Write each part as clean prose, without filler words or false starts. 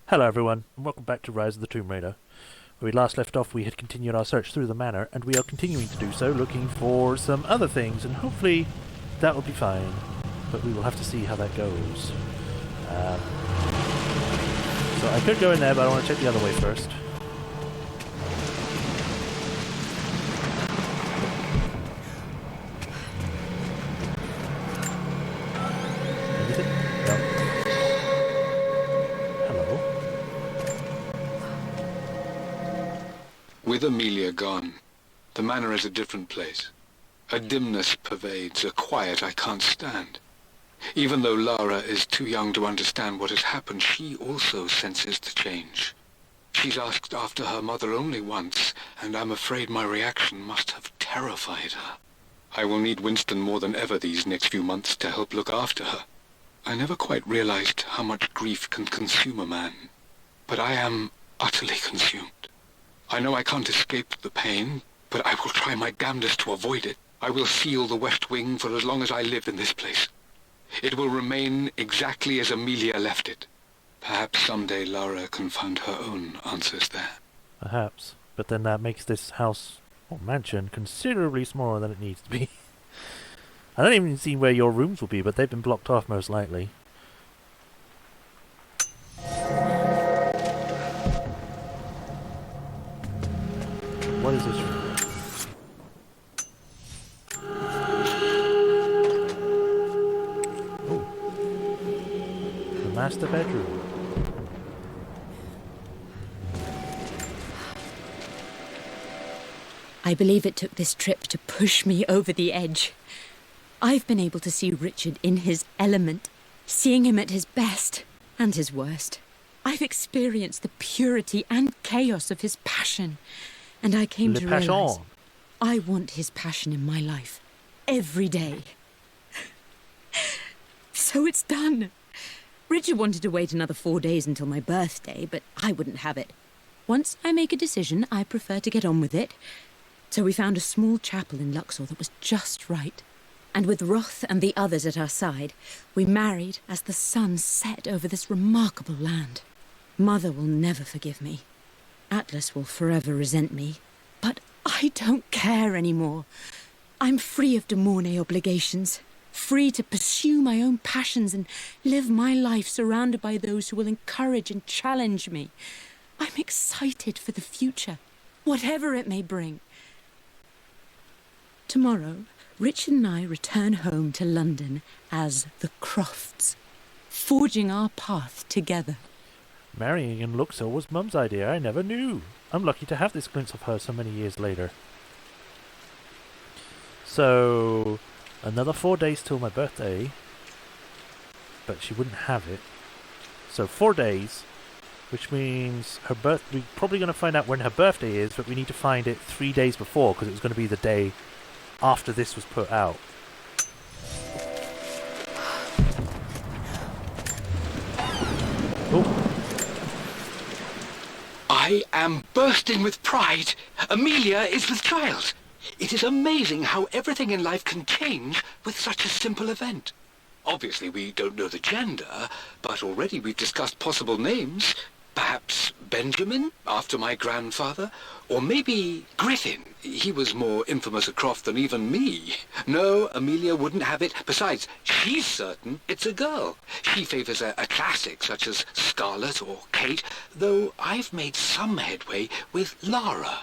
Hello everyone, and welcome back to Rise of the Tomb Raider. Where we last left off, we had continued our search through the manor, and we are continuing to do so, looking for some other things, and hopefully that will be fine. But we will have to see how that goes. So I could go in there, but I want to check the other way first. Anything? No. Hello. With Amelia gone, the manor is a different place. A dimness pervades, a quiet I can't stand. Even though Lara is too young to understand what has happened, she also senses the change. She's asked after her mother only once, and I'm afraid my reaction must have terrified her. I will need Winston more than ever these next few months to help look after her. I never quite realized how much grief can consume a man, but I am utterly consumed. I know I can't escape the pain, but I will try my damnedest to avoid it. I will seal the West Wing for as long as I live in this place. It will remain exactly as Amelia left it. Perhaps someday Lara can find her own answers there. Perhaps. But then that makes this house, or mansion, considerably smaller than it needs to be. I don't even see where your rooms will be, but they've been blocked off most likely. What is this room? Oh. The master bedroom. I believe it took this trip to push me over the edge. I've been able to see Richard in his element, seeing him at his best and his worst. I've experienced the purity and chaos of his passion, and I came to realize I want his passion in my life every day. So it's done. Richard wanted to wait another 4 days until my birthday, but I wouldn't have it. Once I make a decision, I prefer to get on with it. So we found a small chapel in Luxor that was just right. And with Roth and the others at our side, we married as the sun set over this remarkable land. Mother will never forgive me. Atlas will forever resent me. But I don't care anymore. I'm free of de Mornay obligations. Free to pursue my own passions and live my life surrounded by those who will encourage and challenge me. I'm excited for the future, whatever it may bring. Tomorrow, Richard and I return home to London as the Crofts, forging our path together. Marrying in Luxor was Mum's idea. I never knew. I'm lucky to have this glimpse of her so many years later. So, another 4 days till my birthday. But she wouldn't have it. So 4 days, which means we're probably going to find out when her birthday is, but we need to find it 3 days before, because it was going to be the day after this was put out. Oh. I am bursting with pride. Amelia is with child. It is amazing how everything in life can change with such a simple event. Obviously, we don't know the gender, but already we've discussed possible names. Perhaps Benjamin, after my grandfather, or maybe Griffin. He was more infamous a Croft than even me. No, Amelia wouldn't have it. Besides, she's certain it's a girl. She favours a classic such as Scarlet or Kate, though I've made some headway with Lara.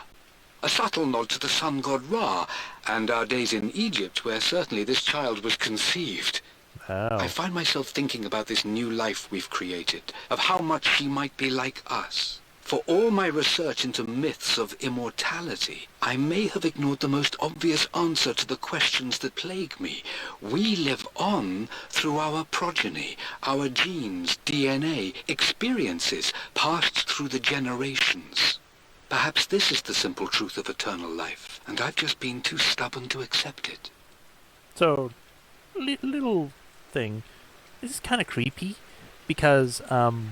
A subtle nod to the sun god Ra, and our days in Egypt, where certainly this child was conceived. Wow. I find myself thinking about this new life we've created, of how much she might be like us. For all my research into myths of immortality, I may have ignored the most obvious answer to the questions that plague me. We live on through our progeny, our genes, DNA, experiences passed through the generations. Perhaps this is the simple truth of eternal life, and I've just been too stubborn to accept it. So, little thing. This is kind of creepy, because the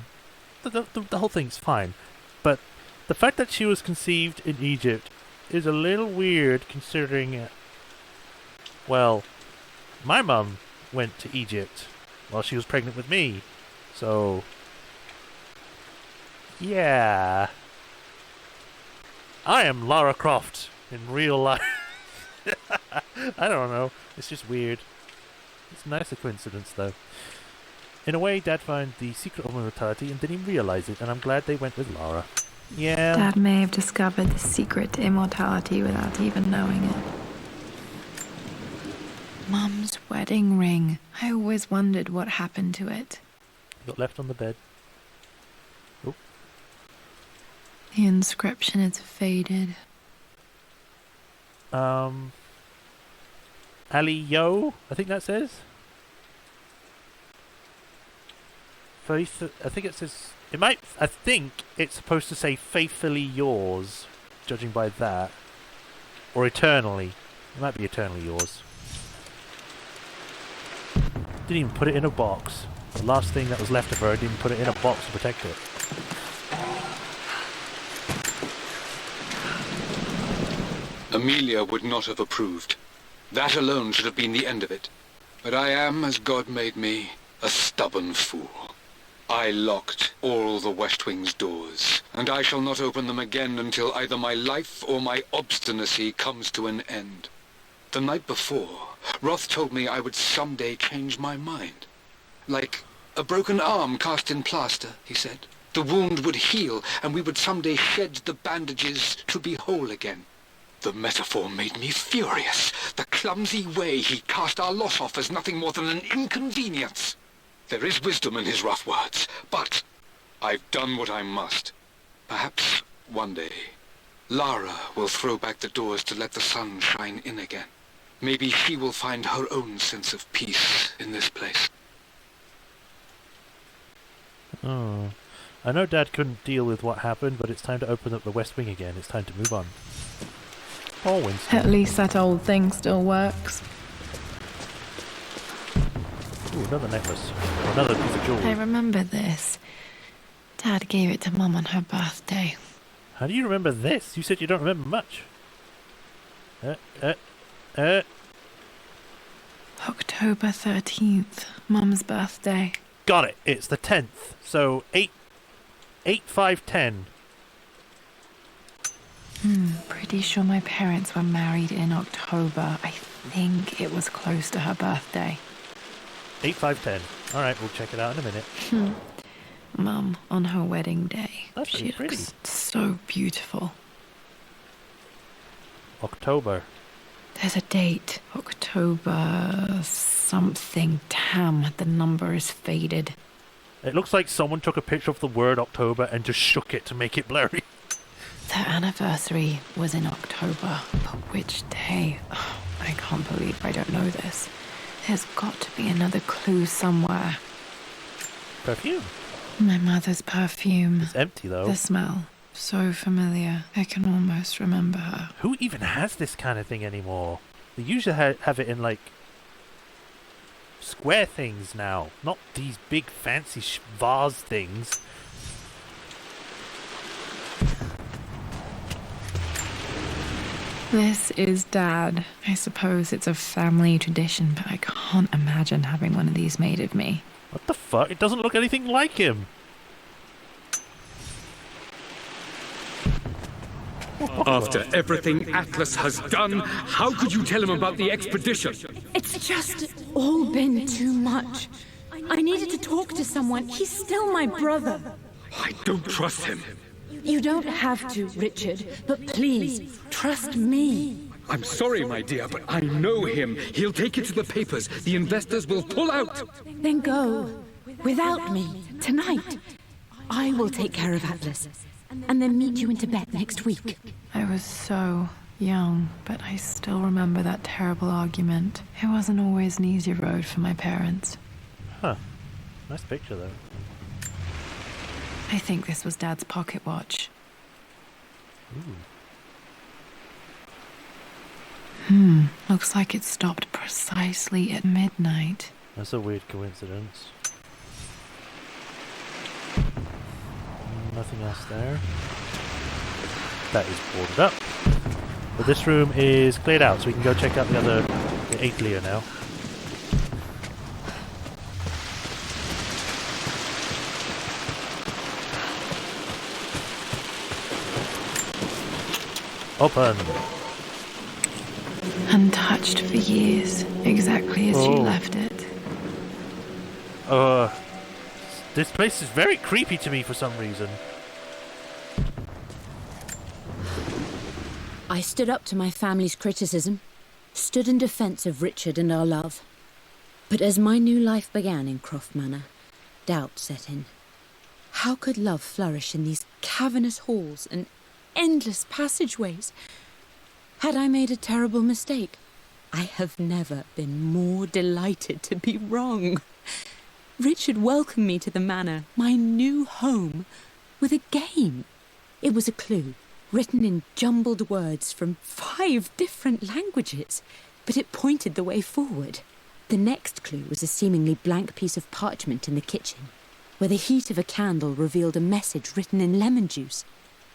whole thing's fine. But the fact that she was conceived in Egypt is a little weird, considering, well, my mum went to Egypt while she was pregnant with me. So, Yeah. I am Lara Croft in real life. I don't know. It's just weird. It's a nicer coincidence, though. In a way, Dad found the secret of immortality and didn't realize it, and I'm glad they went with Lara. Yeah. Dad may have discovered the secret to immortality without even knowing it. Mum's wedding ring. I always wondered what happened to it. Got left on the bed. Oh. The inscription is faded. Ali Yo, I think that says. Faith, I think it says. It might. I think it's supposed to say "faithfully yours," judging by that, or eternally. It might be eternally yours. Didn't even put it in a box. The last thing that was left of her, didn't put it in a box to protect it. Amelia would not have approved. That alone should have been the end of it. But I am, as God made me, a stubborn fool. I locked all the West Wing's doors, and I shall not open them again until either my life or my obstinacy comes to an end. The night before, Roth told me I would someday change my mind. Like a broken arm cast in plaster, he said. The wound would heal, and we would someday shed the bandages to be whole again. The metaphor made me furious. The clumsy way he cast our loss off as nothing more than an inconvenience. There is wisdom in his rough words, but I've done what I must. Perhaps one day, Lara will throw back the doors to let the sun shine in again. Maybe she will find her own sense of peace in this place. Oh. I know Dad couldn't deal with what happened, but it's time to open up the West Wing again. It's time to move on. Oh, Winston. At least that old thing still works. Ooh, another necklace. Another piece of jewelry. I remember this. Dad gave it to Mum on her birthday. How do you remember this? You said you don't remember much. October 13th, Mum's birthday. Got it. It's the 10th. So 8/5/10. Pretty sure my parents were married in October. I think it was close to her birthday. 8/5/10. All right, we'll check it out in a minute. Mum, on her wedding day. That's She pretty pretty. looks so beautiful. October. There's a date. October something. Damn, the number is faded. It looks like someone took a picture of the word October and just shook it to make it blurry. The anniversary was in October, but which day? Oh, I can't believe I don't know this. There's got to be another clue somewhere. Perfume. My mother's perfume. It's empty though. The smell. So familiar. I can almost remember her. Who even has this kind of thing anymore? They usually have it in like square things now, not these big fancy vase things. This is Dad. I suppose it's a family tradition, but I can't imagine having one of these made of me. What the fuck? It doesn't look anything like him. After everything Atlas has done, how could you tell him about the expedition? It's just all been too much. I needed to talk to someone. He's still my brother. I don't trust him. You don't have to, Richard, but please, trust me. I'm sorry, my dear, but I know him. He'll take it to the papers. The investors will pull out. Then go. Without me. Tonight. I will take care of Atlas. And then meet you in Tibet next week. I was so young, but I still remember that terrible argument. It wasn't always an easy road for my parents. Huh. Nice picture though. I think this was Dad's pocket watch. Ooh. Looks like it stopped precisely at midnight. That's a weird coincidence. Nothing else there. That is boarded up. But this room is cleared out, so we can go check out the atelier now. Open. Untouched for years, exactly as you Oh. left it. This place is very creepy to me for some reason. I stood up to my family's criticism, stood in defense of Richard and our love. But as my new life began in Croft Manor, doubt set in. How could love flourish in these cavernous halls and endless passageways? Had I made a terrible mistake? I have never been more delighted to be wrong. Richard welcomed me to the manor, my new home, with a game. It was a clue, written in jumbled words from 5 different languages, but it pointed the way forward. The next clue was a seemingly blank piece of parchment in the kitchen, where the heat of a candle revealed a message written in lemon juice.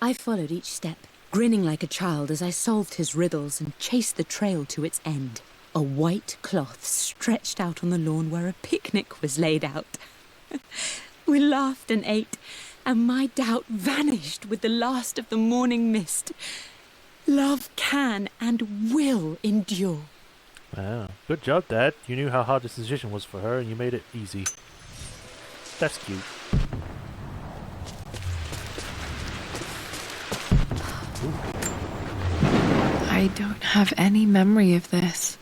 I followed each step, grinning like a child as I solved his riddles and chased the trail to its end. A white cloth stretched out on the lawn where a picnic was laid out. We laughed and ate, and my doubt vanished with the last of the morning mist. Love can and will endure. Wow. Good job, Dad. You knew how hard this decision was for her, and you made it easy. That's cute. I don't have any memory of this.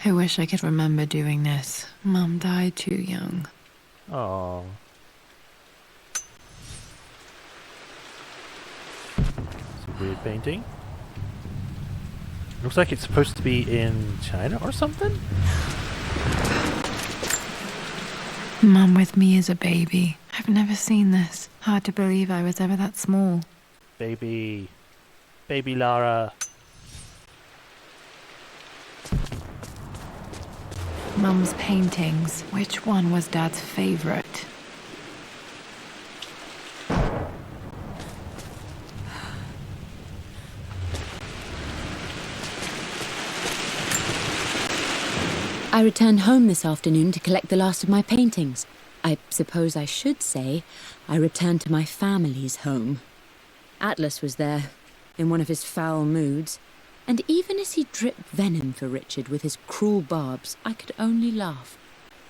I wish I could remember doing this. Mum died too young. Oh. It's a weird painting. Looks like it's supposed to be in China or something? Mum with me as a baby. I've never seen this. Hard to believe I was ever that small. Baby. Baby Lara. Mum's paintings. Which one was Dad's favorite? I returned home this afternoon to collect the last of my paintings. I suppose I should say I returned to my family's home. Atlas was there, in one of his foul moods, and even as he dripped venom for Richard with his cruel barbs, I could only laugh.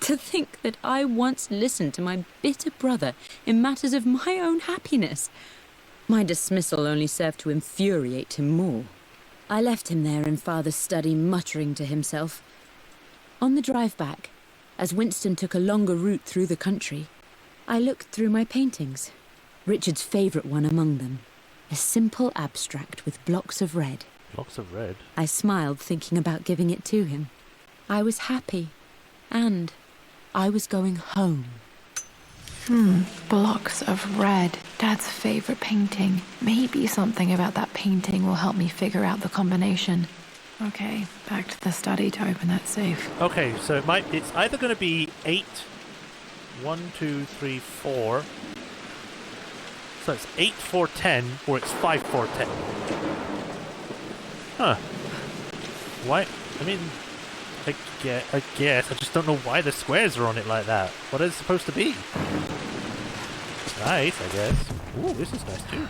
To think that I once listened to my bitter brother in matters of my own happiness. My dismissal only served to infuriate him more. I left him there in Father's study, muttering to himself. On the drive back, as Winston took a longer route through the country, I looked through my paintings, Richard's favourite one among them, a simple abstract with blocks of red. Blocks of red? I smiled, thinking about giving it to him. I was happy, and I was going home. Blocks of red. Dad's favorite painting. Maybe something about that painting will help me figure out the combination. Okay, back to the study to open that safe. Okay, so it's either going to be 8, 1, 2, 3, 4. So it's 8, 4, 10, or it's 5, 4, 10. Huh. Why? I mean, I guess. I just don't know why the squares are on it like that. What is it supposed to be? Nice, I guess. Ooh, this is nice too.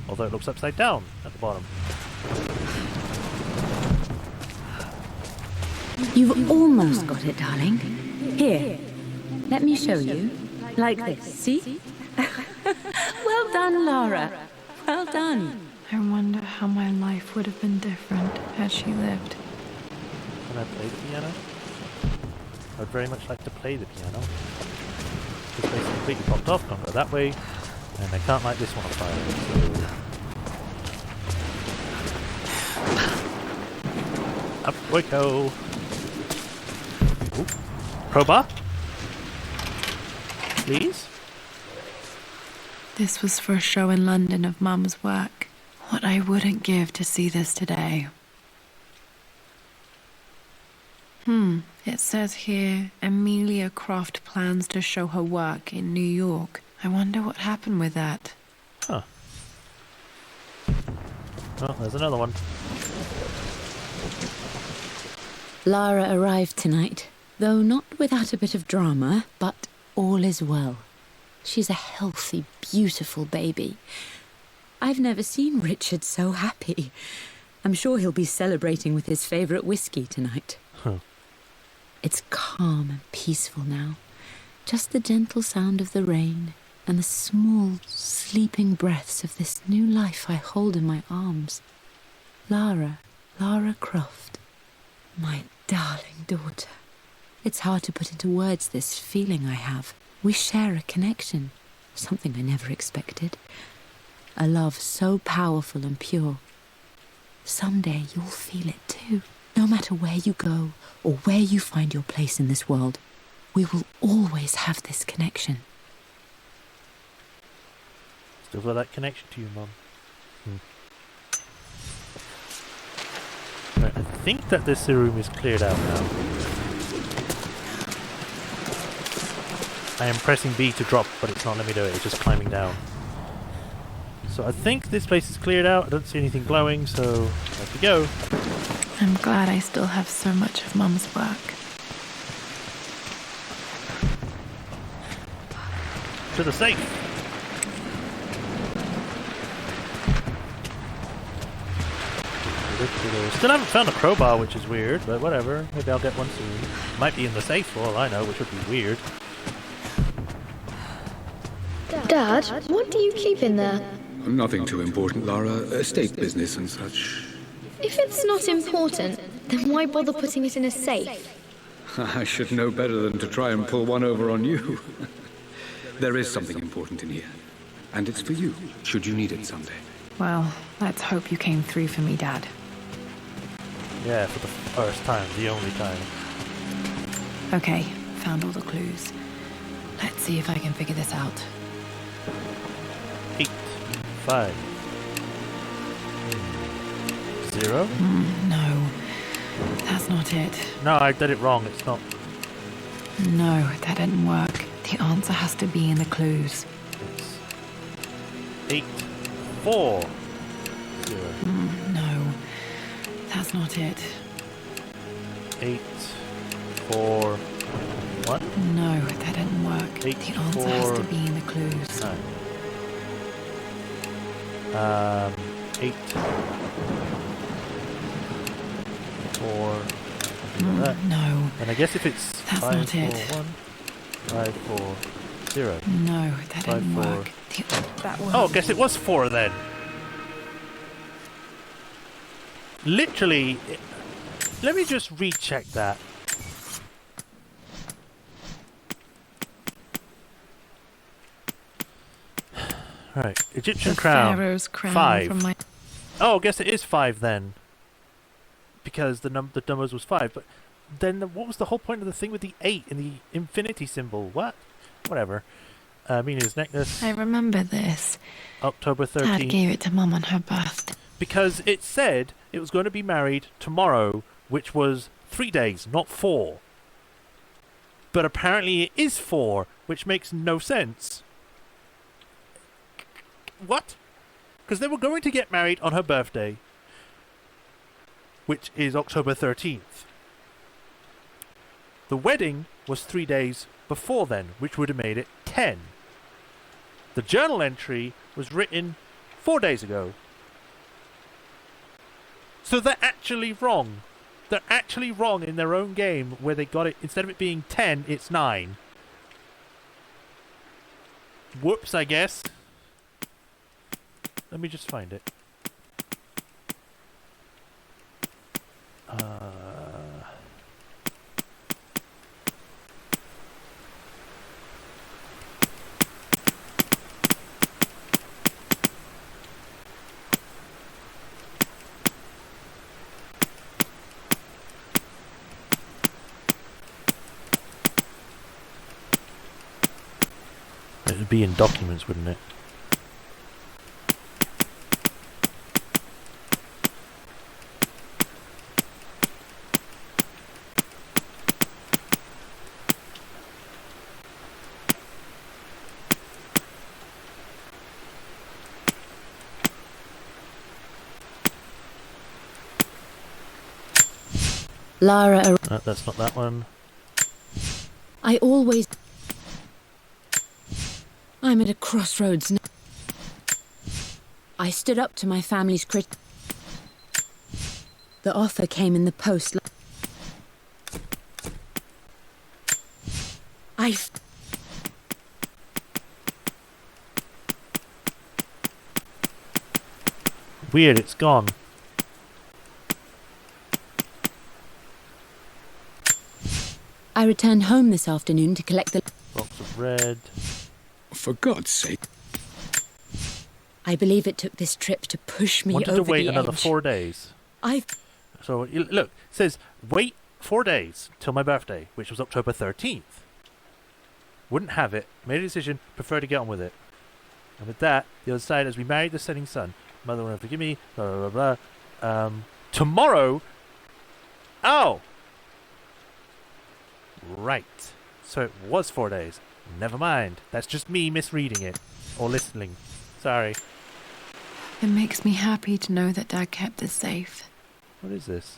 Although it looks upside down at the bottom. You've almost got it, darling. Here, let me show you. Like this, see? Well done, Lara. Well done. I wonder how my life would have been different had she lived. Can I play the piano? I would very much like to play the piano. This place is completely popped off, can't go that way. And I can't light this one on fire, so... Up we go! Ooh. Crowbar? Please? This was for a show in London of Mum's work. What I wouldn't give to see this today. It says here, Amelia Croft plans to show her work in New York. I wonder what happened with that. Huh. Oh, there's another one. Lara arrived tonight, though not without a bit of drama, but all is well. She's a healthy, beautiful baby. I've never seen Richard so happy. I'm sure he'll be celebrating with his favourite whiskey tonight. Huh. It's calm and peaceful now. Just the gentle sound of the rain and the small, sleeping breaths of this new life I hold in my arms. Lara Croft, my darling daughter. It's hard to put into words this feeling I have. We share a connection, something I never expected. A love so powerful and pure. Someday you'll feel it too. No matter where you go or where you find your place in this world, we will always have this connection. Still got that connection to you, Mum. Right, I think that this room is cleared out now. I am pressing B to drop, but it's not letting me do it. It's just climbing down. So I think this place is cleared out. I don't see anything glowing, so off we go. I'm glad I still have so much of Mum's work. To the safe. Still haven't found a crowbar, which is weird, but whatever. Maybe I'll get one soon. Might be in the safe for all I know, which would be weird. Dad, what do you keep in there? Nothing too important, Lara. Estate business and such. If it's not important, then why bother putting it in a safe? I should know better than to try and pull one over on you. There is something important in here. And it's for you, should you need it someday. Well, let's hope you came through for me, Dad. Yeah, for the first time, the only time. Okay, found all the clues. Let's see if I can figure this out. 8, 5, 0? No, that's not it. No, I did it wrong. It's not. No, that didn't work. The answer has to be in the clues. It's 8, 4, 0. No, that's not it. 8, 4, what? No, that didn't work. 8, the answer has to be in the clues. 9. 8, 4. No, And I guess if it's that's 5, not 4, it. 1, 5, 4, 0. No, that 5, didn't 4. work. That was. Oh, I guess it was 4 then. Literally, let me just recheck that. Right, Egyptian the crown. Pharaoh's crown 5. from my. Oh, I guess it is 5 then. Because the numbers was 5. But then what was the whole point of the thing with the 8 and the infinity symbol? What? Whatever. Mina's necklace. I remember this. October 13th. Dad gave it to Mum on her birthday. Because it said it was going to be married tomorrow, which was 3 days, not 4. But apparently it is 4, which makes no sense. What? Because they were going to get married on her birthday, which is October 13th. The wedding was 3 days before then, which would have made it 10. The journal entry was written 4 days ago. So they're actually wrong. They're actually wrong in their own game where they got it, instead of it being 10, it's 9. Whoops, I guess. Let me just find it. It would be in documents, wouldn't it? Lara, No, that's not that one. I always... I'm at a crossroads now. I stood up to my family's The offer came in the post. Weird, it's gone. I returned home this afternoon to collect the... Box of red. For God's sake. I believe it took this trip to push me Wanted over to wait the another edge. 4 days. So, look, it says, wait 4 days till my birthday, which was October 13th. Wouldn't have it. Made a decision. Prefer to get on with it. And with that, the other side, as we married the setting sun, mother won't forgive me, blah, blah, blah, blah. Tomorrow... Oh! Right. So it was 4 days. Never mind. That's just me misreading it. Or listening. Sorry. It makes me happy to know that Dad kept this safe. What is this?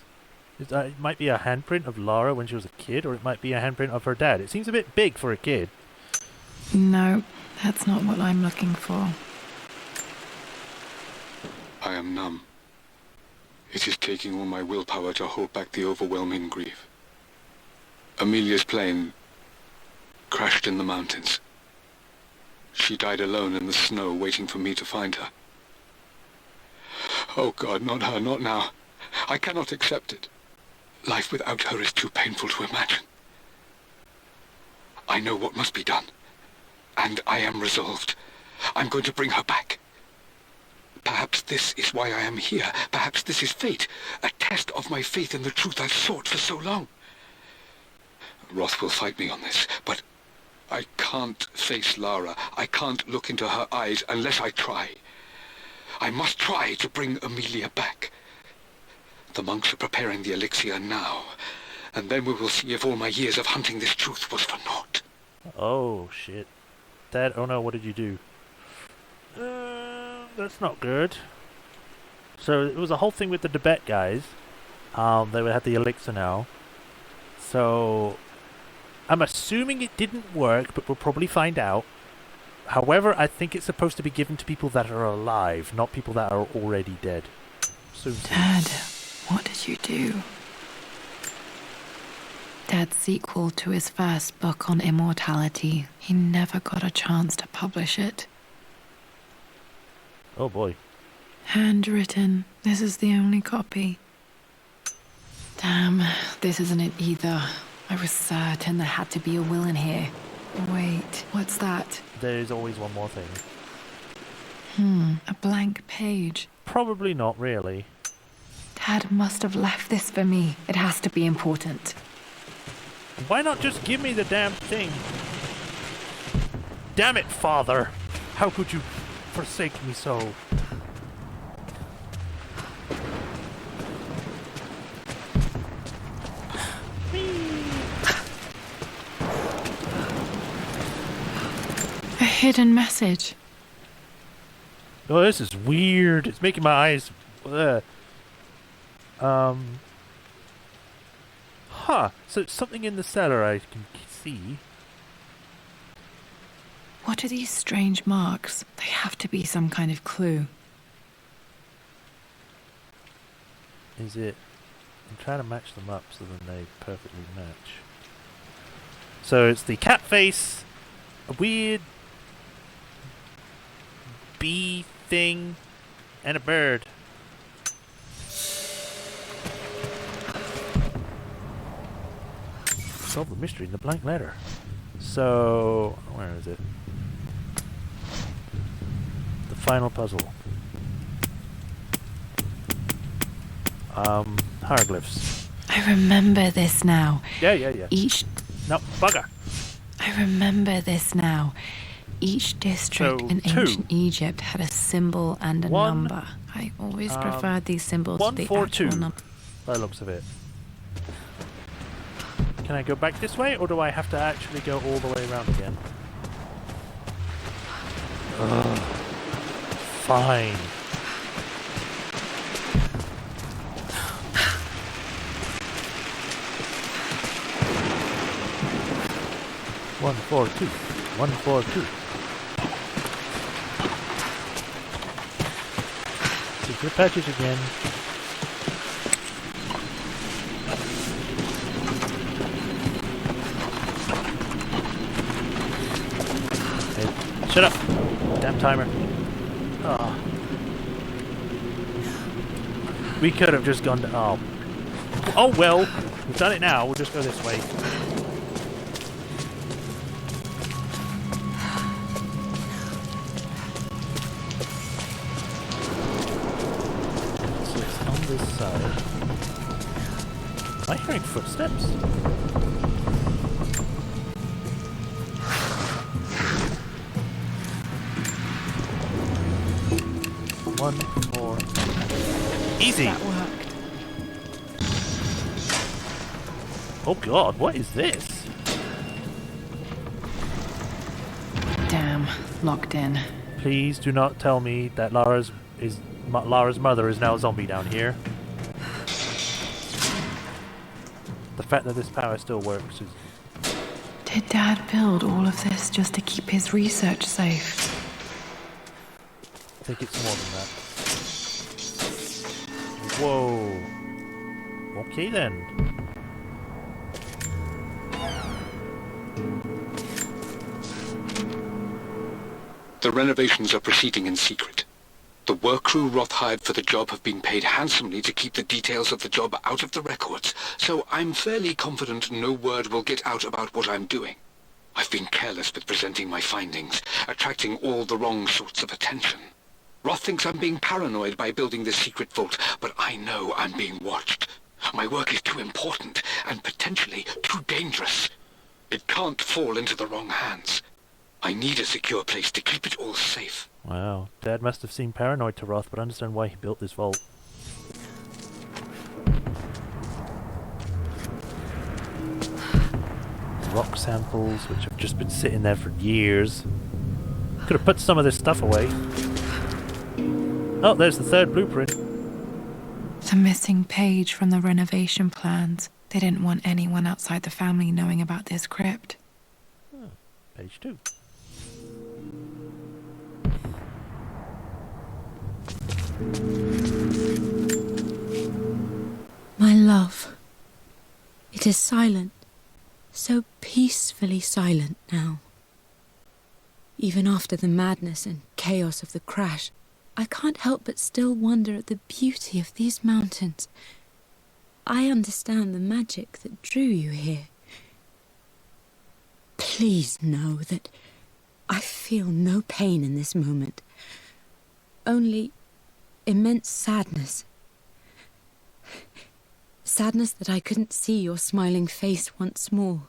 It might be a handprint of Lara when she was a kid, or it might be a handprint of her dad. It seems a bit big for a kid. No, that's not what I'm looking for. I am numb. It is taking all my willpower to hold back the overwhelming grief. Amelia's plane crashed in the mountains. She died alone in the snow, waiting for me to find her. Oh God, not her, not now. I cannot accept it. Life without her is too painful to imagine. I know what must be done, and I am resolved. I'm going to bring her back. Perhaps this is why I am here. Perhaps this is fate, a test of my faith in the truth I've sought for so long. Roth will fight me on this, but I can't face Lara. I can't look into her eyes unless I try. I must try to bring Amelia back. The monks are preparing the elixir now, and then we will see if all my years of hunting this truth was for naught. Oh, shit. Dad, oh no, what did you do? That's not good. So it was a whole thing with the Tibet guys. They would have the elixir now. So I'm assuming it didn't work, but we'll probably find out. However, I think it's supposed to be given to people that are alive, not people that are already dead. Dad, what did you do? Dad's sequel to his first book on immortality. He never got a chance to publish it. Oh boy. Handwritten. This is the only copy. Damn, this isn't it either. I was certain there had to be a will in here. Wait, what's that? There's always one more thing. A blank page. Probably not really. Dad must have left this for me. It has to be important. Why not just give me the damn thing? Damn it, Father! How could you forsake me so? A hidden message. Oh, this is weird. It's making my eyes... Huh. So it's something in the cellar I can see. What are these strange marks? They have to be some kind of clue. Is it... I'm trying to match them up so then they perfectly match. So it's the cat face, a weird bee thing, and a bird. Solve the mystery in the blank letter. So, where is it? The final puzzle. Hieroglyphs. I remember this now. Yeah. No, bugger. I remember this now. Each district So, in 2. ancient Egypt had a symbol and a 1, number. I always preferred these symbols to the 142. actual number. By the looks of it. Can I go back this way, or do I have to actually go all the way around again? Ugh. Fine. One, 4, 2. 1, 4, 2. the package again. Hey, shut up! Damn timer. Oh. We could have just gone to... Oh. Oh well! We've done it now, we'll just go this way. So it's on this side. Am I hearing footsteps? One, four... Easy! That worked. Oh god, what is this? Damn, locked in. Please do not tell me that Lara's mother is now a zombie down here. The fact that this power still works is... Did Dad build all of this just to keep his research safe? I think it's more than that. Whoa. Okay then. The renovations are proceeding in secret. The work crew Roth hired for the job have been paid handsomely to keep the details of the job out of the records, so I'm fairly confident no word will get out about what I'm doing. I've been careless with presenting my findings, attracting all the wrong sorts of attention. Roth thinks I'm being paranoid by building this secret vault, but I know I'm being watched. My work is too important, and potentially too dangerous. It can't fall into the wrong hands. I need a secure place to keep it all safe. Wow, Dad must have seemed paranoid to Roth, but I understand why he built this vault. Rock samples, which have just been sitting there for years. Could have put some of this stuff away. Oh, there's the third blueprint. The missing page from the renovation plans. They didn't want anyone outside the family knowing about this crypt. Oh, page 2. My love, it is silent, so peacefully silent now. Even after the madness and chaos of the crash, I can't help but still wonder at the beauty of these mountains. I understand the magic that drew you here. Please know that I feel no pain in this moment, only immense sadness. Sadness that I couldn't see your smiling face once more.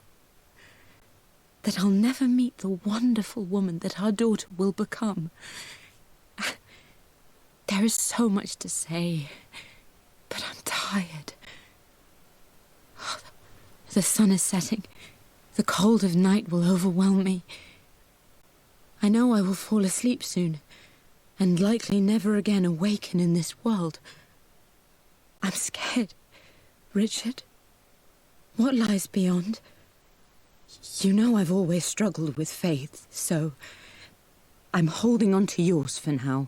That I'll never meet the wonderful woman that our daughter will become. There is so much to say, but I'm tired. The sun is setting. The cold of night will overwhelm me. I know I will fall asleep soon, and likely never again awaken in this world. I'm scared. Richard, what lies beyond? You know I've always struggled with faith, so I'm holding on to yours for now.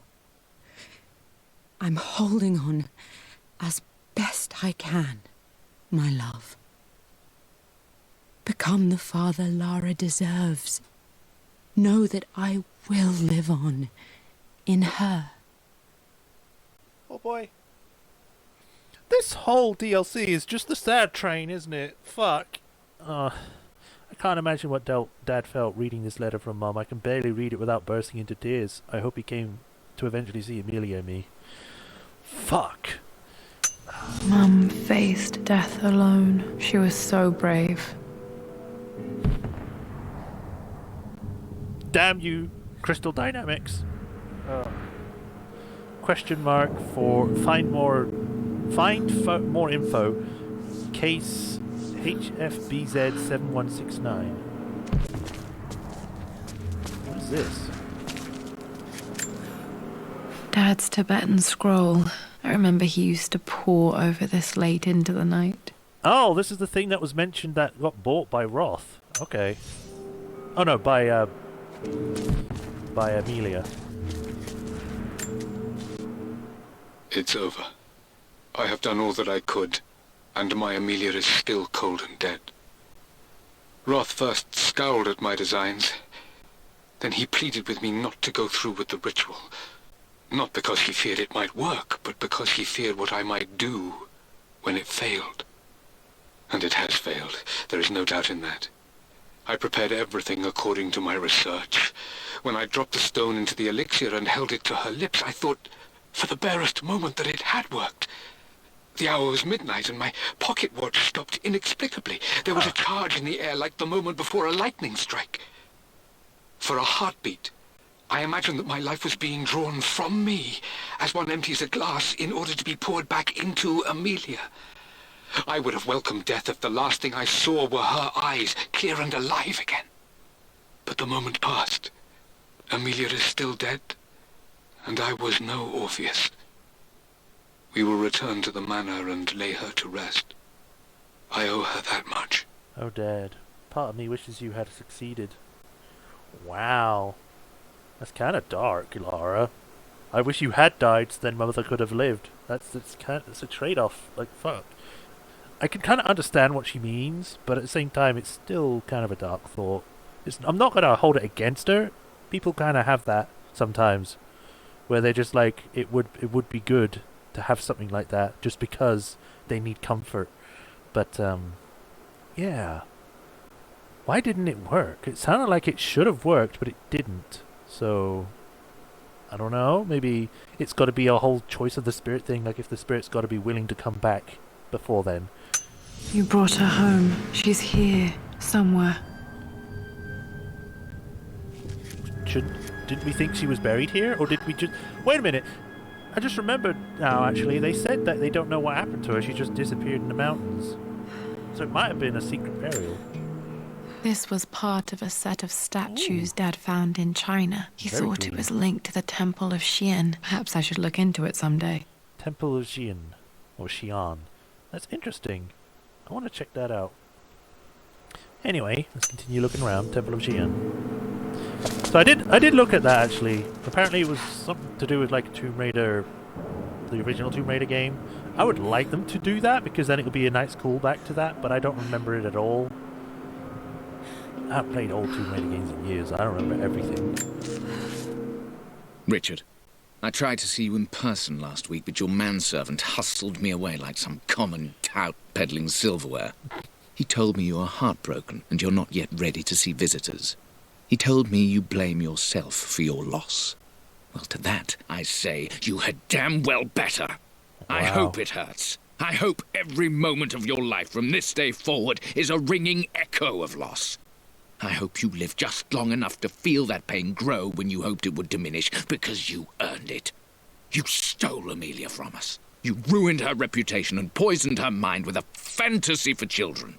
I'm holding on as best I can, my love. Become the father Lara deserves. Know that I will live on in her. Oh boy. This whole DLC is just the sad train, isn't it? Fuck. I can't imagine what Dad felt reading this letter from Mum. I can barely read it without bursting into tears. I hope he came to eventually see Amelia and me. Fuck. Mum faced death alone. She was so brave. Damn you, Crystal Dynamics. Question mark for find more info. Case HFBZ 7169. What is this? Dad's Tibetan scroll. I remember he used to pore over this late into the night. Oh, this is the thing that was mentioned that got bought by Roth. Okay. Oh no, by Amelia. It's over. I have done all that I could, and my Amelia is still cold and dead. Roth first scowled at my designs. Then he pleaded with me not to go through with the ritual. Not because he feared it might work, but because he feared what I might do when it failed. And it has failed. There is no doubt in that. I prepared everything according to my research. When I dropped the stone into the elixir and held it to her lips, I thought for the barest moment that it had worked. The hour was midnight and my pocket watch stopped inexplicably. There was a charge in the air like the moment before a lightning strike. For a heartbeat, I imagined that my life was being drawn from me as one empties a glass in order to be poured back into Amelia. I would have welcomed death if the last thing I saw were her eyes, clear and alive again. But the moment passed. Amelia is still dead, and I was no Orpheus. We will return to the manor and lay her to rest. I owe her that much. Oh, Dad. Part of me wishes you had succeeded. Wow. That's kind of dark, Lara. I wish you had died so then Mother could have lived. It's a trade-off. Like, fuck. I can kind of understand what she means, but at the same time, it's still kind of a dark thought. I'm not going to hold it against her. People kind of have that sometimes, where they're just like, it would be good to have something like that, just because they need comfort. But, yeah. Why didn't it work? It sounded like it should have worked, but it didn't. So, I don't know. Maybe it's got to be a whole choice of the spirit thing. Like, if the spirit's got to be willing to come back before then. You brought her home. She's here, somewhere. Didn't we think she was buried here? Or did we just... Wait a minute. I just remembered now, actually. They said that they don't know what happened to her. She just disappeared in the mountains. So it might have been a secret burial. This was part of a set of statues Dad found in China. He thought it was linked to the Temple of Xian. Perhaps I should look into it someday. Temple of Xian. Or Xi'an. That's interesting. I want to check that out. Anyway, let's continue looking around. Temple of Xian. So I did look at that, actually. Apparently it was something to do with like Tomb Raider, the original Tomb Raider game. I would like them to do that, because then it would be a nice callback to that, but I don't remember it at all. I haven't played old Tomb Raider games in years. I don't remember everything. Richard, I tried to see you in person last week, but your manservant hustled me away like some common tout peddling silverware. He told me you are heartbroken and you're not yet ready to see visitors. He told me you blame yourself for your loss. Well, to that, I say you had damn well better. Wow. I hope it hurts. I hope every moment of your life from this day forward is a ringing echo of loss. I hope you live just long enough to feel that pain grow when you hoped it would diminish, because you earned it. You stole Amelia from us. You ruined her reputation and poisoned her mind with a fantasy for children.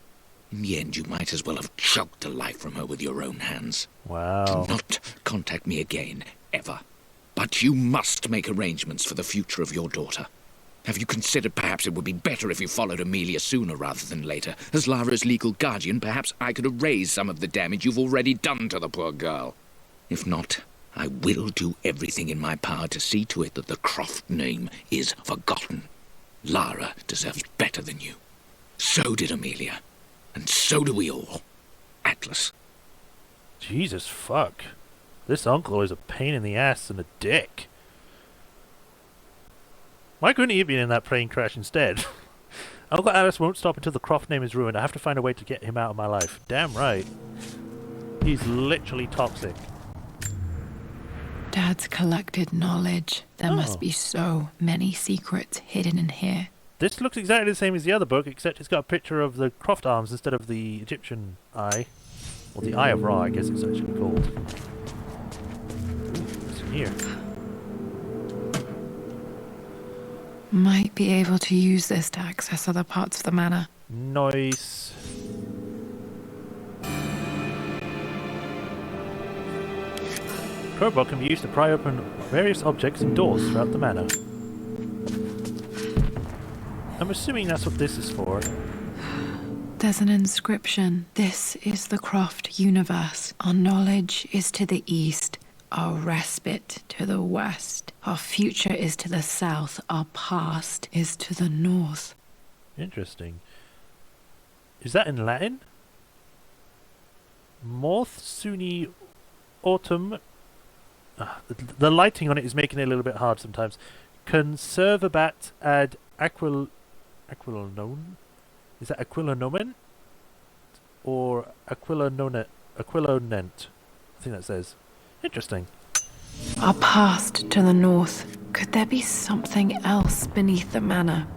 In the end, you might as well have choked the life from her with your own hands. Wow. Do not contact me again, ever. But you must make arrangements for the future of your daughter. Have you considered perhaps it would be better if you followed Amelia sooner rather than later? As Lara's legal guardian, perhaps I could erase some of the damage you've already done to the poor girl. If not, I will do everything in my power to see to it that the Croft name is forgotten. Lara deserves better than you. So did Amelia. And so do we all. Atlas. Jesus fuck. This uncle is a pain in the ass and a dick. Why couldn't he have been in that plane crash instead? Uncle Atlas won't stop until the Croft name is ruined. I have to find a way to get him out of my life. Damn right. He's literally toxic. Dad's collected knowledge. There must be so many secrets hidden in here. This looks exactly the same as the other book, except it's got a picture of the Croft arms instead of the Egyptian eye. Or the Eye of Ra, I guess it's actually called. What's in here? Might be able to use this to access other parts of the manor. Nice. Crowbar can be used to pry open various objects and doors throughout the manor. I'm assuming that's what this is for. There's an inscription. This is the Croft universe. Our knowledge is to the east. Our respite to the west. Our future is to the south. Our past is to the north. Interesting. Is that in Latin? Morth Suni Autumn. The lighting on it is making it a little bit hard sometimes. Conservabat ad Aquilonon? Is that Aquilonomen? Or Aquilonent? I think that says. Interesting. Our past to the north. Could there be something else beneath the manor?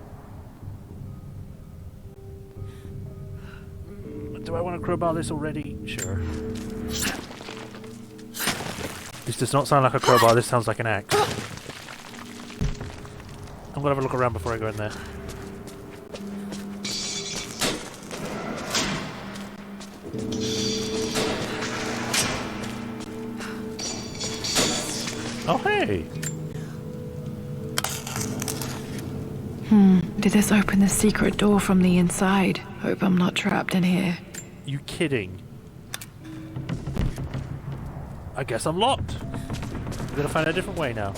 Do I want to crowbar this already? Sure. This does not sound like a crowbar, this sounds like an axe. I'm gonna have a look around before I go in there. Oh, hey! Did this open the secret door from the inside? Hope I'm not trapped in here. You kidding? I guess I'm locked. I'm gonna find a different way now.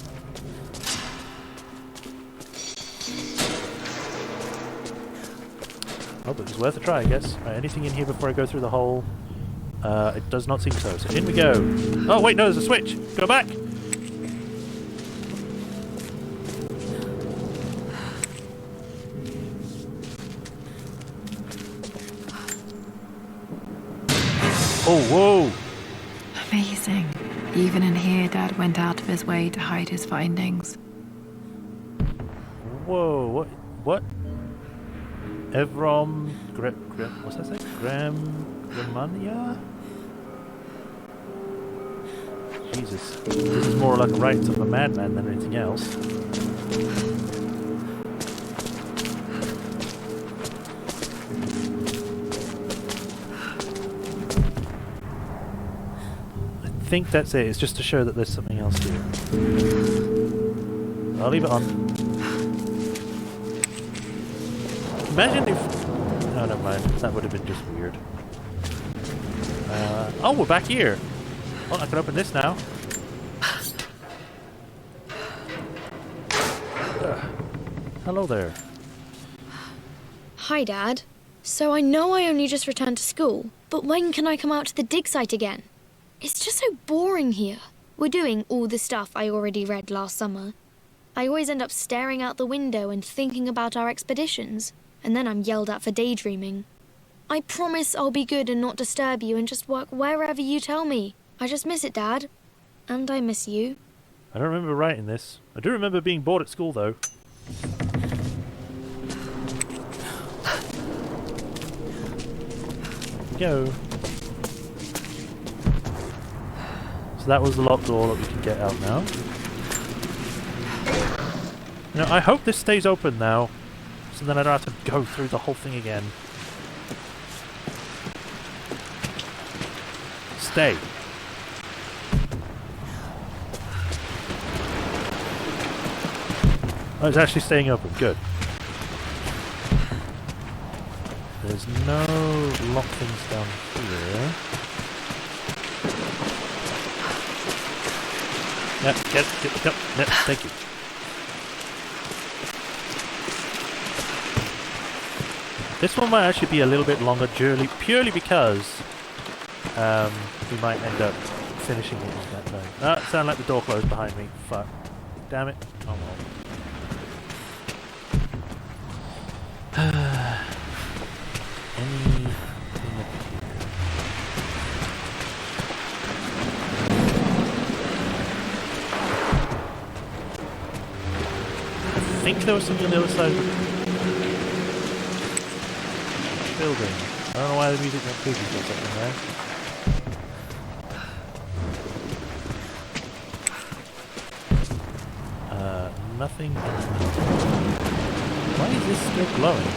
Oh, but it's worth a try, I guess. Right, anything in here before I go through the hole? It does not seem so. So in we go. Oh wait, no, there's a switch. Go back. Oh, whoa! Amazing. Even in here, Dad went out of his way to hide his findings. Whoa, what? Evrom... what's that say? Gramania? Jesus. This is more like a rites of a madman than anything else. I think that's it. It's just to show that there's something else here. I'll leave it on. Imagine if... Oh, never mind. That would have been just weird. Oh, we're back here. Oh, I can open this now. Hello there. Hi, Dad. So I know I only just returned to school, but when can I come out to the dig site again? It's just so boring here. We're doing all the stuff I already read last summer. I always end up staring out the window and thinking about our expeditions, and then I'm yelled at for daydreaming. I promise I'll be good and not disturb you and just work wherever you tell me. I just miss it, Dad. And I miss you. I don't remember writing this. I do remember being bored at school, though. Go. So that was the locked door that we can get out now. You know, I hope this stays open now, so then I don't have to go through the whole thing again. Stay. Oh, it's actually staying open. Good. There's no lock things down here. Yep, yep, thank you. This one might actually be a little bit longer, purely because we might end up finishing it in that time. Ah, it sounded like the door closed behind me. Fuck. Damn it. Oh well. Anything up here? I think there was something on the other side of the building. I don't know why the music went creepy for a second there. Nothing. Why is this still glowing?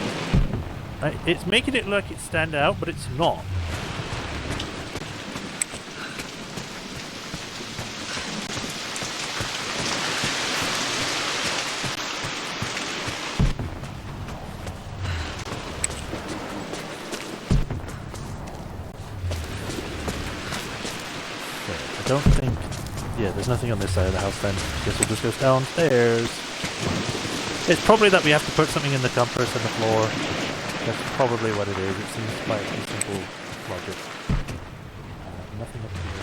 It's making it like it stand out, but it's not. I don't think Yeah, there's nothing on this side of the house then. Guess we'll just go downstairs. It's probably that we have to put something in the compass on the floor. That's probably what it is. It seems quite a simple logic. Nothing up here.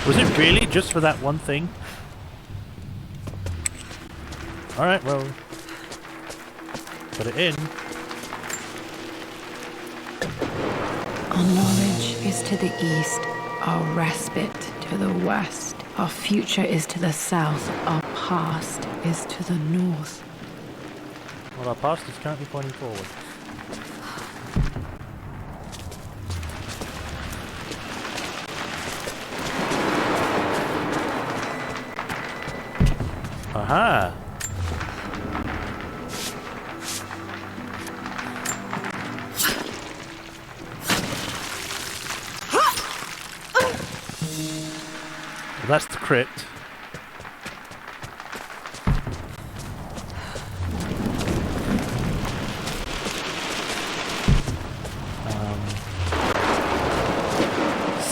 Was it really just for that one thing? Alright, well... put it in. Our knowledge is to the east, our respite to the west. Our future is to the south, our past is to the north. Well, our past is currently pointing forward. Aha! Well, that's the crypt.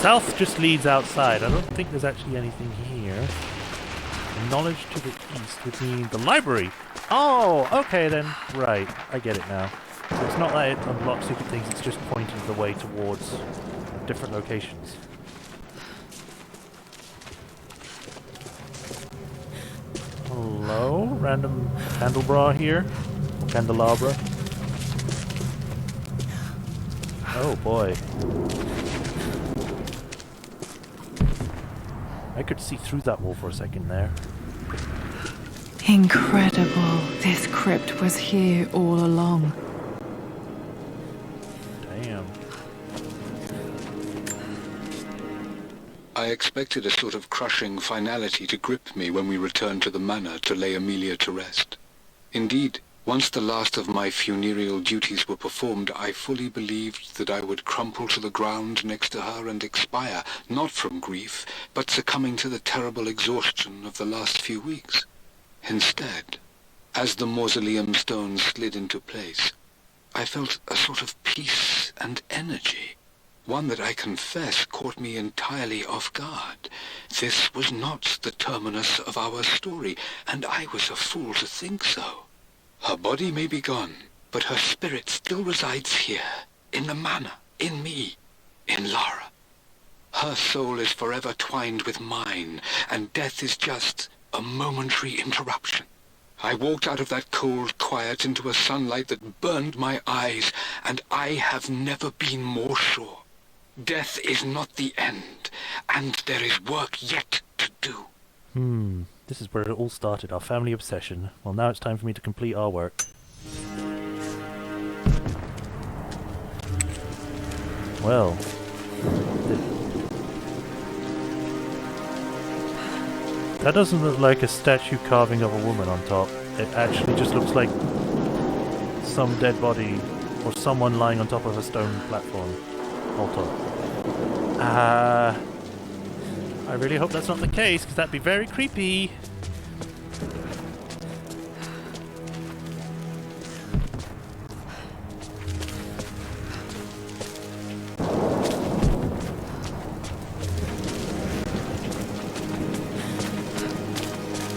South just leads outside. I don't think there's actually anything here. Knowledge to the east would mean the library. Oh, okay then. Right, I get it now. So it's not that it unlocks secret things, it's just pointing the way towards different locations. Hello? Random candelabra here? Candelabra? Oh boy. I could see through that wall for a second there. Incredible. This crypt was here all along. Damn. I expected a sort of crushing finality to grip me when we returned to the manor to lay Amelia to rest. Indeed, once the last of my funereal duties were performed, I fully believed that I would crumple to the ground next to her and expire, not from grief, but succumbing to the terrible exhaustion of the last few weeks. Instead, as the mausoleum stones slid into place, I felt a sort of peace and energy, one that I confess caught me entirely off guard. This was not the terminus of our story, and I was a fool to think so. Her body may be gone, but her spirit still resides here, in the manor, in me, in Lara. Her soul is forever twined with mine, and death is just a momentary interruption. I walked out of that cold quiet into a sunlight that burned my eyes, and I have never been more sure. Death is not the end, and there is work yet to do. This is where it all started, our family obsession. Well, now it's time for me to complete our work. Well... that doesn't look like a statue carving of a woman on top. It actually just looks like some dead body or someone lying on top of a stone platform. Altar. I really hope that's not the case, because that'd be very creepy.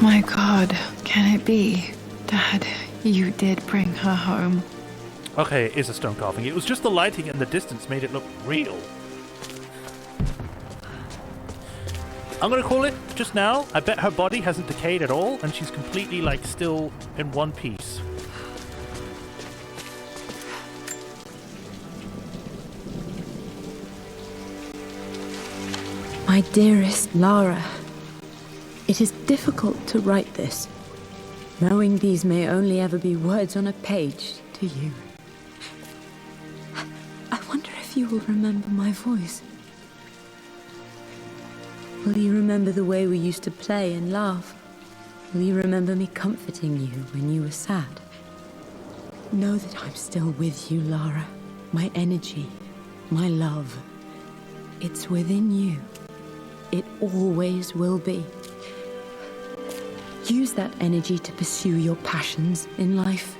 My God, can it be? Dad, you did bring her home. Okay, it is a stone carving. It was just the lighting in the distance made it look real. I'm gonna call it just now. I bet her body hasn't decayed at all, and she's completely, like, still in one piece. My dearest Lara, it is difficult to write this, knowing these may only ever be words on a page to you. I wonder if you will remember my voice. Will you remember the way we used to play and laugh? Will you remember me comforting you when you were sad? Know that I'm still with you, Lara. My energy, my love. It's within you. It always will be. Use that energy to pursue your passions in life.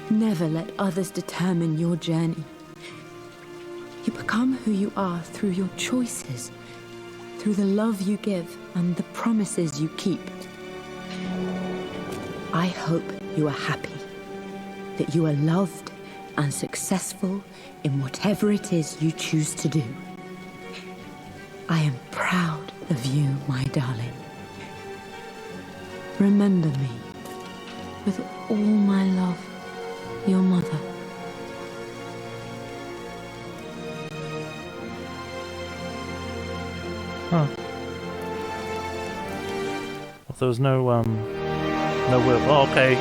Never let others determine your journey. You become who you are through your choices, through the love you give and the promises you keep. I hope you are happy, that you are loved and successful in whatever it is you choose to do. I am proud of you, my darling. Remember me, with all my love, your mother. Huh. Well, there was no will. Oh, okay.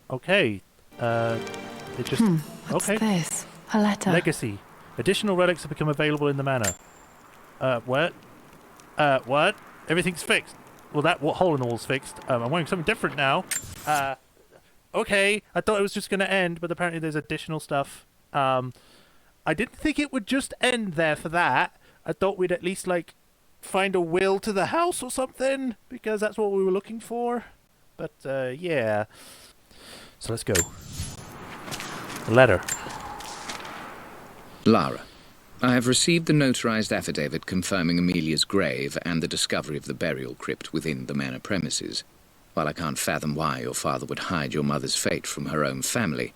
Okay. It just... What's okay. this? A letter. Legacy. Additional relics have become available in the manor. What? What? Everything's fixed. Well, that hole in the wall's fixed. I'm wearing something different now. Okay. I thought it was just going to end, but apparently there's additional stuff. I didn't think it would just end there for that. I thought we'd at least, like, find a will to the house or something, because that's what we were looking for. But, yeah. So let's go. The letter. Lara, I have received the notarized affidavit confirming Amelia's grave and the discovery of the burial crypt within the manor premises. While I can't fathom why your father would hide your mother's fate from her own family,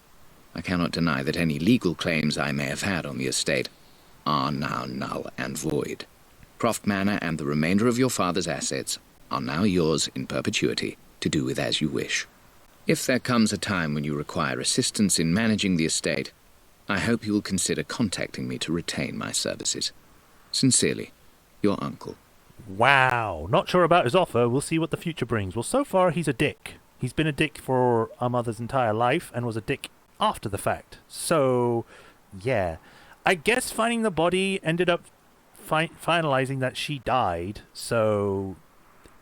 I cannot deny that any legal claims I may have had on the estate are now null and void. Croft Manor and the remainder of your father's assets are now yours in perpetuity to do with as you wish. If there comes a time when you require assistance in managing the estate, I hope you will consider contacting me to retain my services. Sincerely, your uncle. Wow. Not sure about his offer. We'll see what the future brings. Well, so far he's a dick. He's been a dick for our mother's entire life and was a dick after the fact. So, yeah. I guess finding the body ended up finalizing that she died, so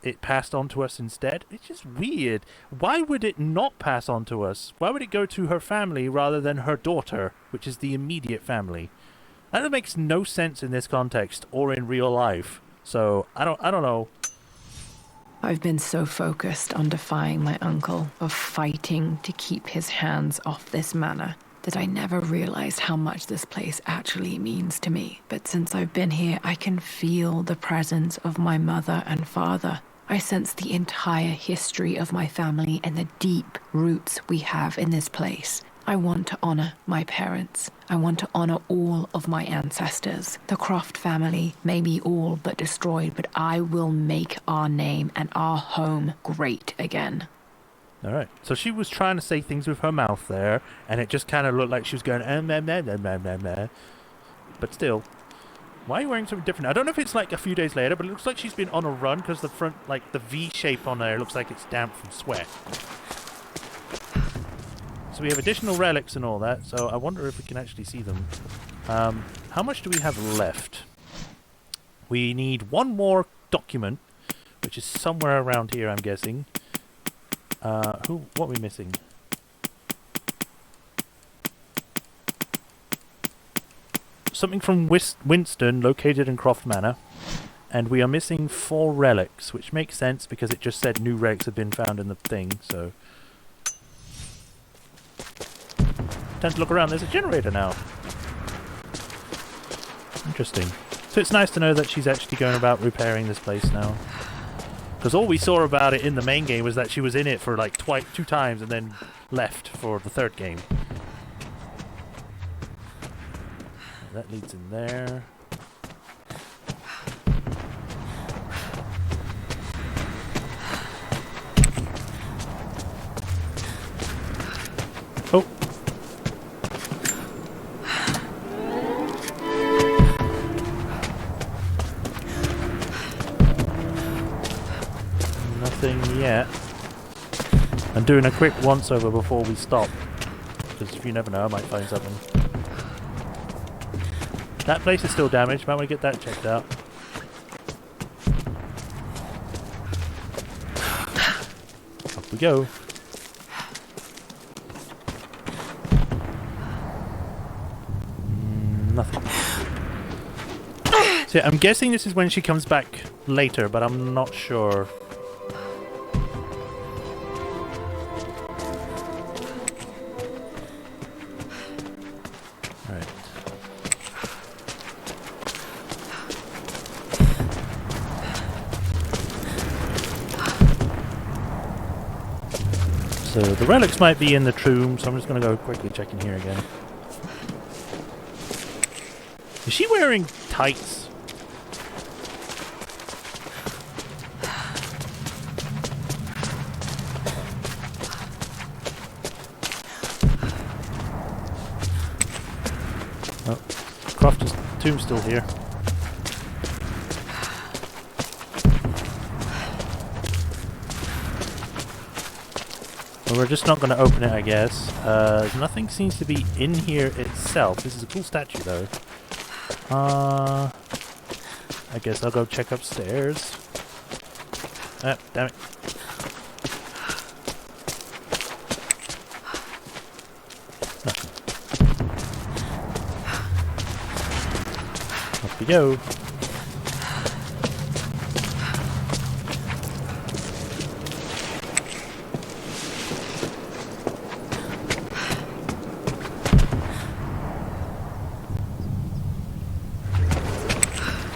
it passed on to us instead. It's just weird. Why would it not pass on to us? Why would it go to her family rather than her daughter, which is the immediate family? That makes no sense in this context or in real life. So I don't know. I've been so focused on defying my uncle, of fighting to keep his hands off this manor, that I never realized how much this place actually means to me. But since I've been here, I can feel the presence of my mother and father. I sense the entire history of my family and the deep roots we have in this place. I want to honor my parents. I want to honor all of my ancestors. The Croft family may be all but destroyed, but I will make our name and our home great again. All right. So she was trying to say things with her mouth there, and it just kind of looked like she was going, but still. Why are you wearing something different? I don't know if it's like a few days later, but it looks like she's been on a run because the front, like the V shape on there, looks like it's damp from sweat. So we have additional relics and all that, so I wonder if we can actually see them. How much do we have left? We need one more document, which is somewhere around here, I'm guessing. What are we missing? Something from Winston, located in Croft Manor. And we are missing 4 relics, which makes sense because it just said new relics have been found in the thing, so... Time to look around. There's a generator now. Interesting. So it's nice to know that she's actually going about repairing this place now. Because all we saw about it in the main game was that she was in it for like 2 times and then left for the 3rd game. That leads in there. Oh. Nothing yet. I'm doing a quick once over before we stop. Because if you never know, I might find something. That place is still damaged. Might want to get that checked out. Up we go. Nothing. So I'm guessing this is when she comes back later, but I'm not sure. Right. So the relics might be in the tomb, so I'm just going to go quickly check in here again. Is she wearing tights? Oh, Croft's tomb's still here. Well, we're just not going to open it, I guess. Nothing seems to be in here itself. This is a cool statue, though. I guess I'll go check upstairs. Ah, damn it. Nothing. Off we go.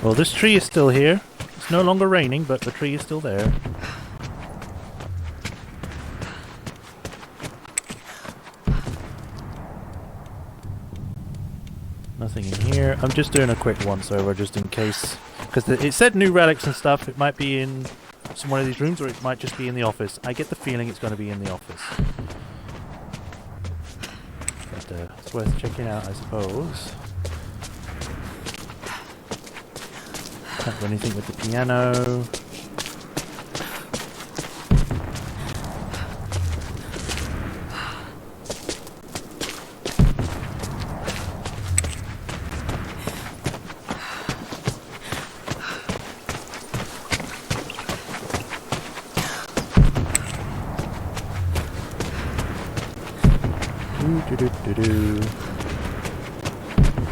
Well, this tree is still here. It's no longer raining, but the tree is still there. Nothing in here. I'm just doing a quick once over just in case. Because it said new relics and stuff. It might be in some one of these rooms or it might just be in the office. I get the feeling it's going to be in the office. But it's worth checking out, I suppose. Can't do anything with the piano.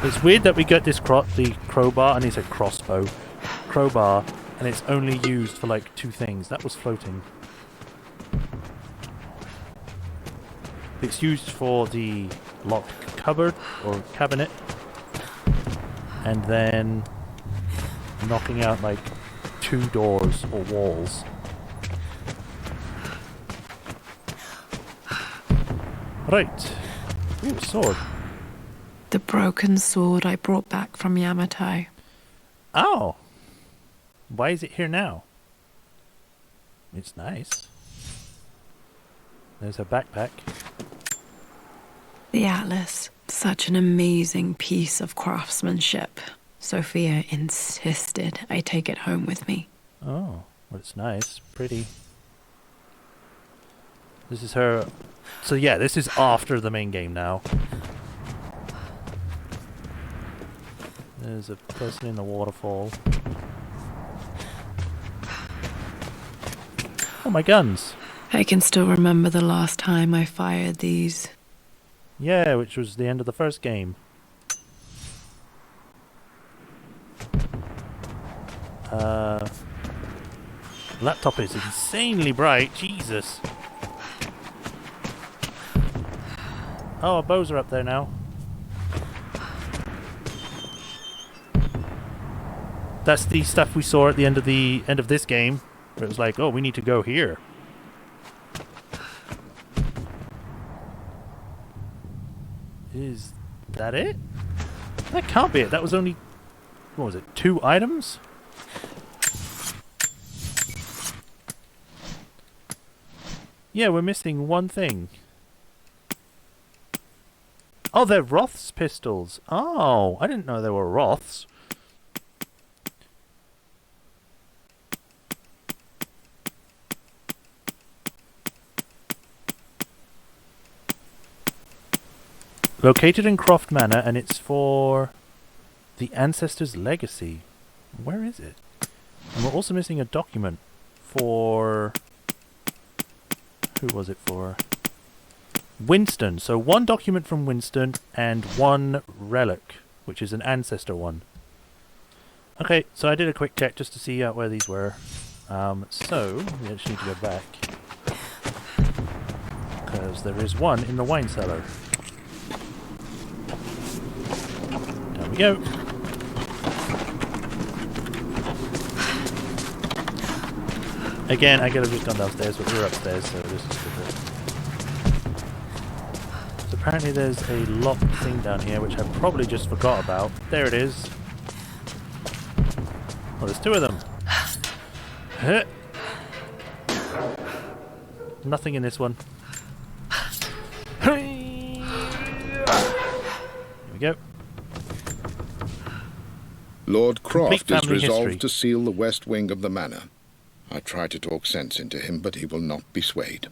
It's weird that we got this the crowbar, and it's a crossbow. Crowbar, and it's only used for like two things. That was floating. It's used for the locked cupboard or cabinet, and then knocking out like two doors or walls. Right. Ooh, sword. The broken sword I brought back from Yamato. Oh. Why is it here now? It's nice. There's a backpack. The Atlas. Such an amazing piece of craftsmanship. Sophia insisted I take it home with me. Oh, well, it's nice. Pretty. This is her... So yeah, this is after the main game now. There's a person in the waterfall. Oh, my guns. I can still remember the last time I fired these. Yeah, which was the end of the first game. Laptop is insanely bright. Jesus. Oh, our bows are up there now. That's the stuff we saw at the end of this game. Where it was like, oh, we need to go here. Is that it? That can't be it. That was only, what was it, 2 items? Yeah, we're missing one thing. Oh, they're Roth's pistols. Oh, I didn't know they were Roth's. Located in Croft Manor, and it's for the Ancestor's Legacy. Where is it? And we're also missing a document for... Who was it for? Winston. So 1 document from Winston and 1 relic, which is an ancestor one. Okay, so I did a quick check just to see where these were. So, we actually need to go back. Because there is one in the wine cellar. Down we go. Again, I could have just gone downstairs, but we're upstairs, so this is good. So apparently there's a locked thing down here, which I probably just forgot about. There it is. Oh, there's two of them. Huh. Nothing in this one. Here we go. Lord Complete Croft is family resolved history. to seal the west wing of the manor. I try to talk sense into him, but he will not be swayed.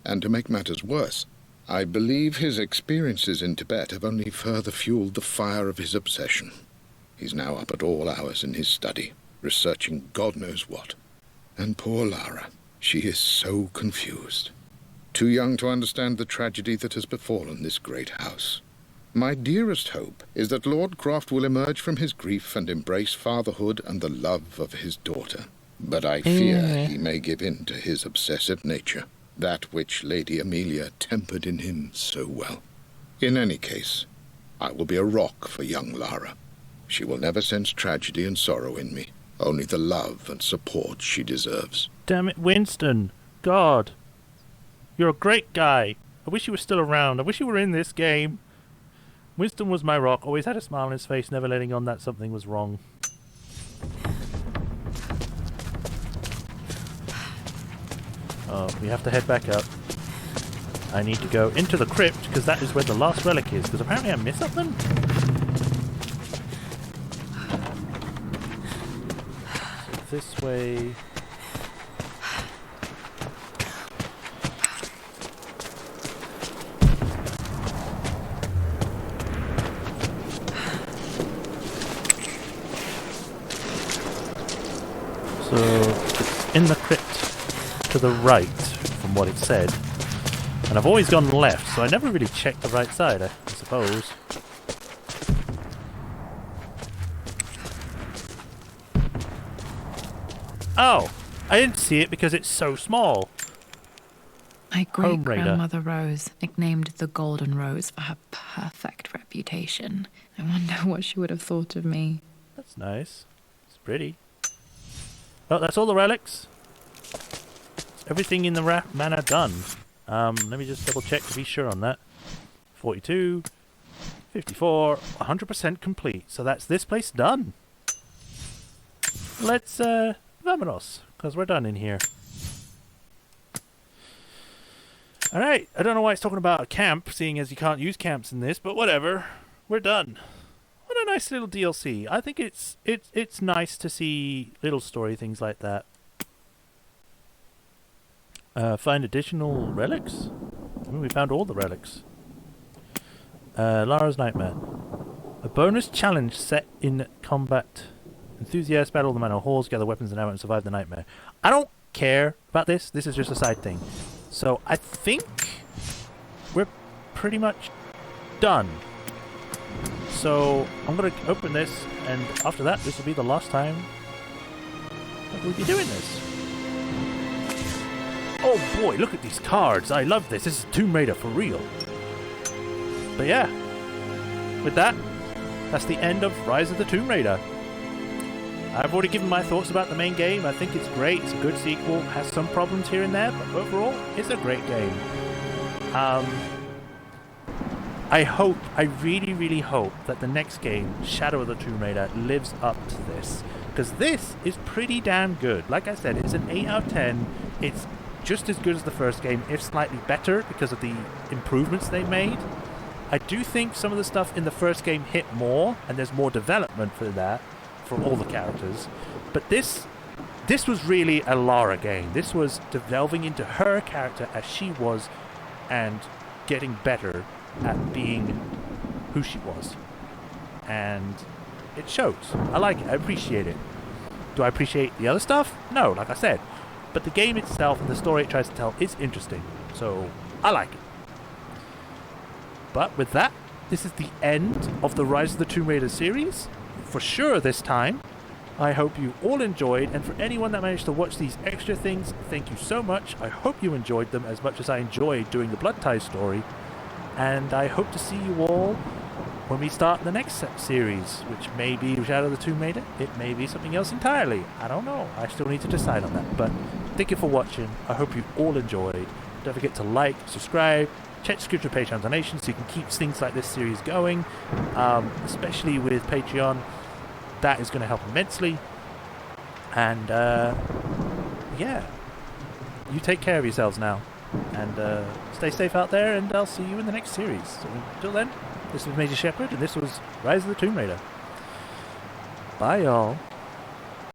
And to make matters worse, I believe his experiences in Tibet have only further fueled the fire of his obsession. He's now up at all hours in his study, researching God knows what. And poor Lara, she is so confused. Too young to understand the tragedy that has befallen this great house. My dearest hope is that Lord Croft will emerge from his grief and embrace fatherhood and the love of his daughter. But I fear he may give in to his obsessive nature, that which Lady Amelia tempered in him so well. In any case, I will be a rock for young Lara. She will never sense tragedy and sorrow in me, only the love and support she deserves. Damn it, Winston. God. You're a great guy. I wish you were still around. I wish you were in this game. Winston was my rock, always had a smile on his face, never letting on that something was wrong. Oh, we have to head back up. I need to go into the crypt, because that is where the last relic is, because apparently I missed something? So this way... So, it's in the crypt to the right, from what it said. And I've always gone left, so I never really checked the right side, I suppose. Oh! I didn't see it because it's so small. My Home Raider. great-grandmother Rose, nicknamed the Golden Rose for her perfect reputation. I wonder what she would have thought of me. That's nice. It's pretty. Well, that's all the relics. Everything in the manor done. Let me just double check to be sure on that. 42, 54, 100% complete. So that's this place done. Let's, vamonos, because we're done in here. Alright, I don't know why it's talking about a camp, seeing as you can't use camps in this, but whatever. We're done. What a nice little DLC. I think it's nice to see little story things like that. Find additional relics? I mean, we found all the relics. Lara's Nightmare. A bonus challenge set in combat. Enthusiasts battle the manor halls, gather weapons and ammo, and survive the nightmare. I don't care about this. This is just a side thing. So I think we're pretty much done. So I'm going to open this, and after that, this will be the last time that we'll be doing this. Oh boy, look at these cards. I love this. This is Tomb Raider for real. But yeah, with that, that's the end of Rise of the Tomb Raider. I've already given my thoughts about the main game. I think it's great. It's a good sequel. Has some problems here and there, but overall, it's a great game. I really, really hope that the next game, Shadow of the Tomb Raider, lives up to this. Because this is pretty damn good. Like I said, it's an 8 out of 10. It's just as good as the first game, if slightly better, because of the improvements they made. I do think some of the stuff in the first game hit more, and there's more development for that, for all the characters. But this was really a Lara game. This was delving into her character as she was, and getting better at being who she was. And it shows. I like it. I appreciate it. Do I appreciate the other stuff? No, like I said. But the game itself and the story it tries to tell is interesting. So, I like it. But with that, this is the end of the Rise of the Tomb Raider series. For sure this time. I hope you all enjoyed, and for anyone that managed to watch these extra things, thank you so much. I hope you enjoyed them as much as I enjoyed doing the Blood Ties story, and I hope to see you all when we start the next series, which may be Shadow of the Tomb Raider. It may be something else entirely. I don't know. I still need to decide on that. But thank you for watching. I hope you all enjoyed. Don't forget to like, subscribe, check the description of Patreon donations so you can keep things like this series going, especially with Patreon. That is going to help immensely. And yeah, you take care of yourselves now, and stay safe out there, and I'll see you in the next series. So until then, this was Majorshepard, and this was Rise of the Tomb Raider. Bye, y'all.